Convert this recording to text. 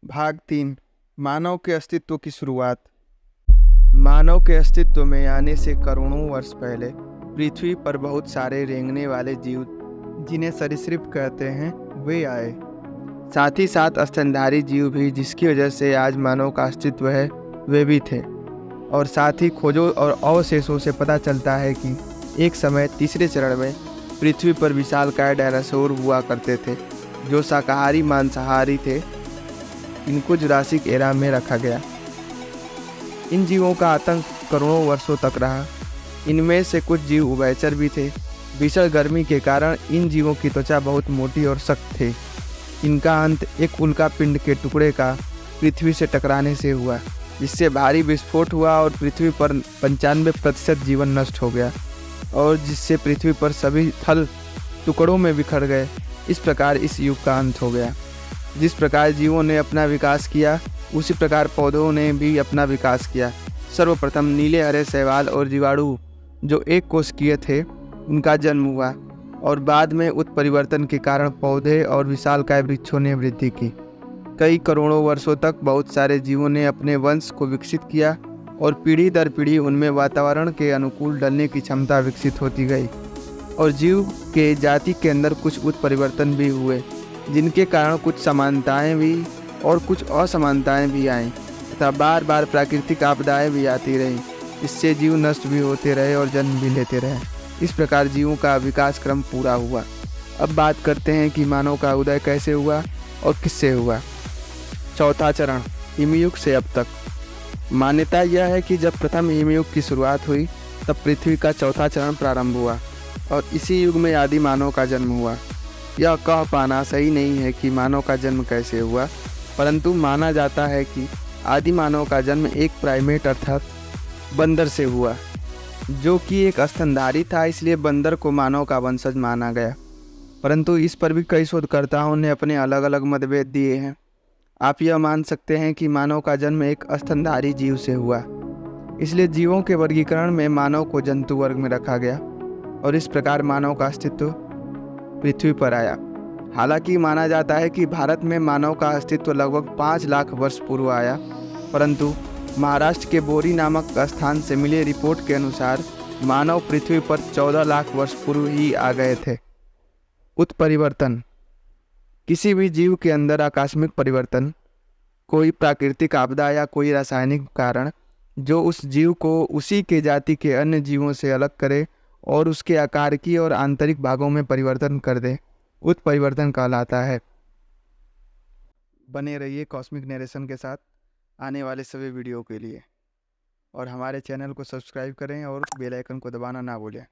भाग 3। मानव के अस्तित्व की शुरुआत। मानव के अस्तित्व में आने से करोड़ों वर्ष पहले पृथ्वी पर बहुत सारे रेंगने वाले जीव, जिन्हें सरीसृप कहते हैं, वे आए। साथ ही साथ स्तनधारी जीव भी, जिसकी वजह से आज मानव का अस्तित्व है, वे भी थे। और साथ ही खोजों और अवशेषों से पता चलता है कि एक समय तीसरे चरण में पृथ्वी पर विशालकाय डायनासोर हुआ करते थे, जो शाकाहारी मांसाहारी थे। इनको जुरासिक एरा में रखा गया। इन जीवों का आतंक करोड़ों वर्षों तक रहा। इनमें से कुछ जीव उभयचर भी थे। भीषण गर्मी के कारण इन जीवों की त्वचा बहुत मोटी और सख्त थी। इनका अंत एक उल्का पिंड के टुकड़े का पृथ्वी से टकराने से हुआ, जिससे भारी विस्फोट हुआ और पृथ्वी पर 95% जीवन नष्ट हो गया, और जिससे पृथ्वी पर सभी थल टुकड़ों में बिखर गए। इस प्रकार इस युग का अंत हो गया। जिस प्रकार जीवों ने अपना विकास किया, उसी प्रकार पौधों ने भी अपना विकास किया। सर्वप्रथम नीले हरे शैवाल और जीवाणु, जो एक कोशिकीय थे, उनका जन्म हुआ, और बाद में उत्परिवर्तन के कारण पौधे और विशालकाय वृक्षों ने वृद्धि की। कई करोड़ों वर्षों तक बहुत सारे जीवों ने अपने वंश को विकसित किया, और पीढ़ी दर पीढ़ी उनमें वातावरण के अनुकूल ढलने की क्षमता विकसित होती गई। और जीव के जाति के अंदर कुछ उत्परिवर्तन भी हुए, जिनके कारण कुछ समानताएं भी और कुछ असमानताएं भी आईं, तथा बार बार प्राकृतिक आपदाएं भी आती रहीं। इससे जीव नष्ट भी होते रहे और जन्म भी लेते रहे। इस प्रकार जीवों का विकास क्रम पूरा हुआ। अब बात करते हैं कि मानव का उदय कैसे हुआ और किससे हुआ। चौथा चरण, हिमयुग से अब तक। मान्यता यह है कि जब प्रथम हिमयुग की शुरुआत हुई, तब पृथ्वी का चौथा चरण प्रारंभ हुआ, और इसी युग में आदि मानव का जन्म हुआ। यह कह पाना सही नहीं है कि मानव का जन्म कैसे हुआ, परंतु माना जाता है कि आदि मानव का जन्म एक प्राइमेट अर्थात बंदर से हुआ, जो कि एक स्तनधारी था। इसलिए बंदर को मानव का वंशज माना गया। परंतु इस पर भी कई शोधकर्ताओं ने अपने अलग अलग मतभेद दिए हैं। आप यह मान सकते हैं कि मानव का जन्म एक स्तनधारी जीव से हुआ, इसलिए जीवों के वर्गीकरण में मानव को जंतु वर्ग में रखा गया, और इस प्रकार मानव का अस्तित्व पृथ्वी पर आया। हालांकि माना जाता है कि भारत में मानव का अस्तित्व लगभग 5 लाख वर्ष पूर्व आया, परंतु महाराष्ट्र के बोरी नामक स्थान से मिले रिपोर्ट के अनुसार मानव पृथ्वी पर 14 लाख वर्ष पूर्व ही आ गए थे। उत्परिवर्तन। किसी भी जीव के अंदर आकस्मिक परिवर्तन, कोई प्राकृतिक आपदा या कोई रासायनिक कारण, जो उस जीव को उसी के जाति के अन्य जीवों से अलग करे और उसके आकार की और आंतरिक भागों में परिवर्तन कर दे, उत्परिवर्तन कहलाता है। बने रहिए कॉस्मिक नरेशन के साथ आने वाले सभी वीडियो के लिए, और हमारे चैनल को सब्सक्राइब करें और बेल आइकन को दबाना ना भूलें।